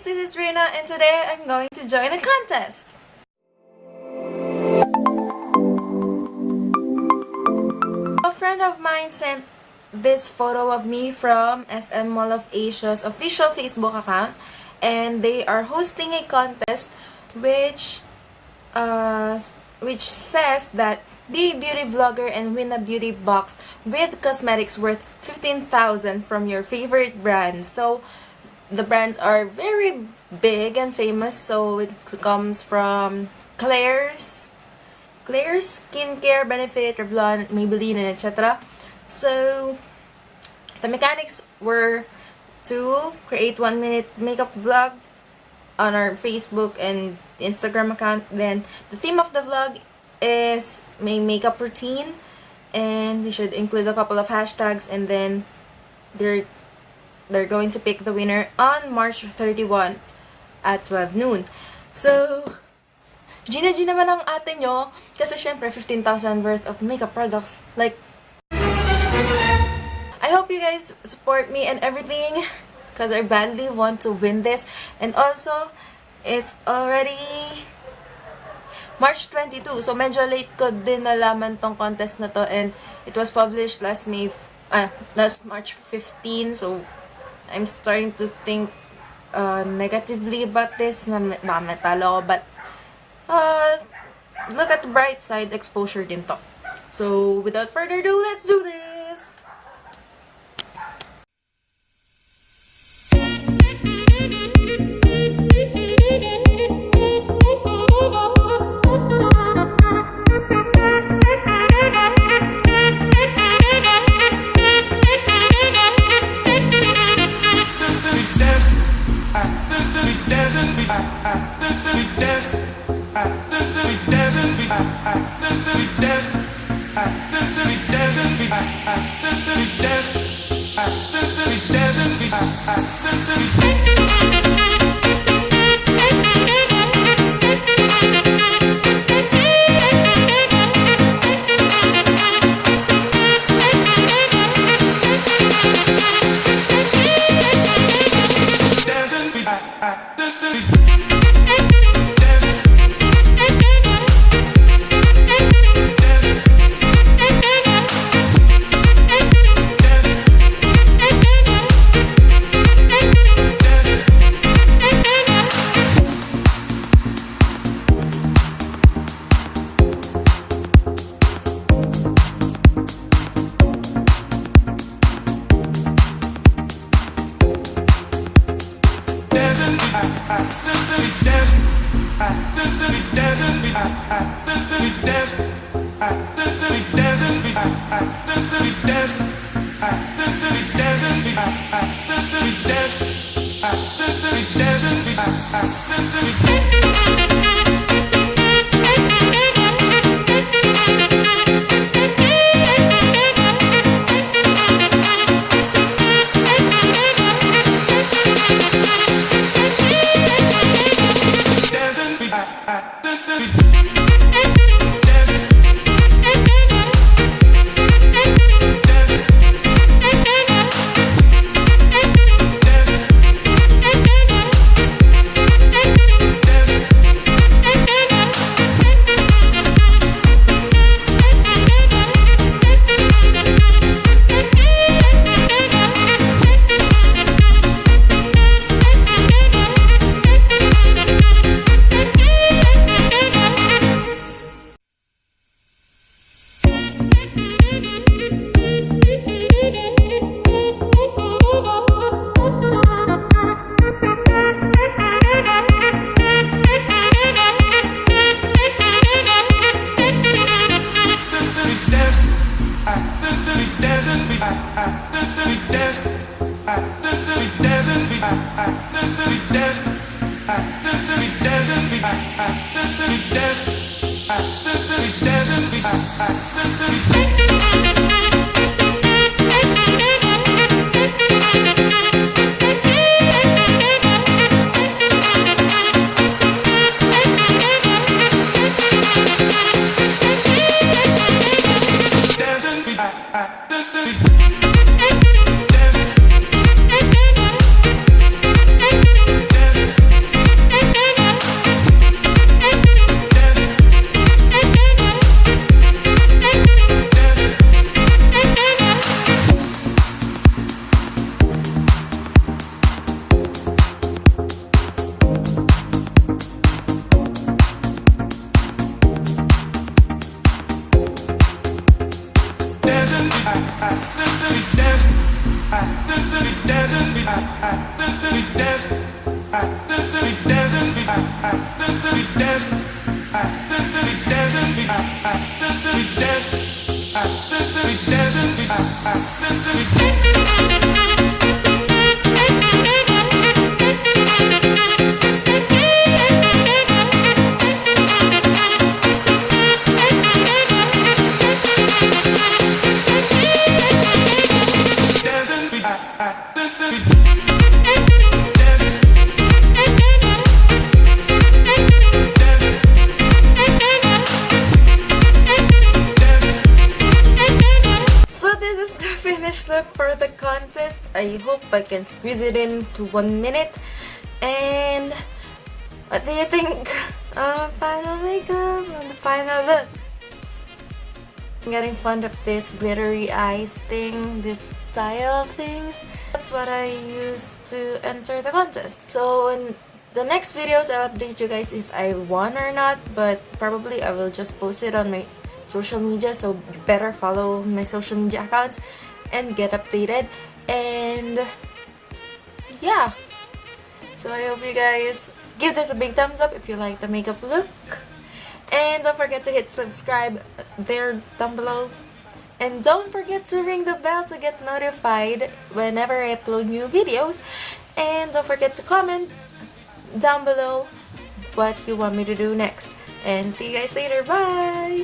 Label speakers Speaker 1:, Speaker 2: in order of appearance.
Speaker 1: this is Reinna and today I'm going to join a contest! A friend of mine sent this photo of me from SM Mall of Asia's official Facebook account, and they are hosting a contest which says that be a beauty vlogger and win a beauty box with cosmetics worth 15,000 from your favorite brands. So the brands are very big and famous, so it comes from Claire's Skincare, Benefit, Revlon, Maybelline, and etc. So the mechanics were to create 1-minute makeup vlog on our Facebook and Instagram account. Then the theme of the vlog is my makeup routine, and we should include a couple of hashtags, and then they're going to pick the winner on March 31 at 12 noon. So Gina naman ang ate nyo kasi syempre 15,000 worth of makeup products. Like, I hope you guys support me and everything because I badly want to win this. And also, it's already March 22, so medyo late ko din nalaman tong contest na to, and it was published last March 15, so I'm starting to think negatively about this na matalo ko, but look at the bright side, exposure din to. So without further ado, let's do this! So this is the finished look for the contest. I hope I can squeeze it in to 1 minute. And what do you think? Final makeup and the final look. I'm getting fond of this glittery eyes thing, this style things. That's what I used to enter the contest. So in the next videos, I'll update you guys if I won or not. But probably I will just post it on my social media, so you better follow my social media accounts and get updated. And yeah, so I hope you guys give this a big thumbs up if you like the makeup look, and don't forget to hit subscribe there down below, and don't forget to ring the bell to get notified whenever I upload new videos, and don't forget to comment down below what you want me to do next. And see you guys later. Bye.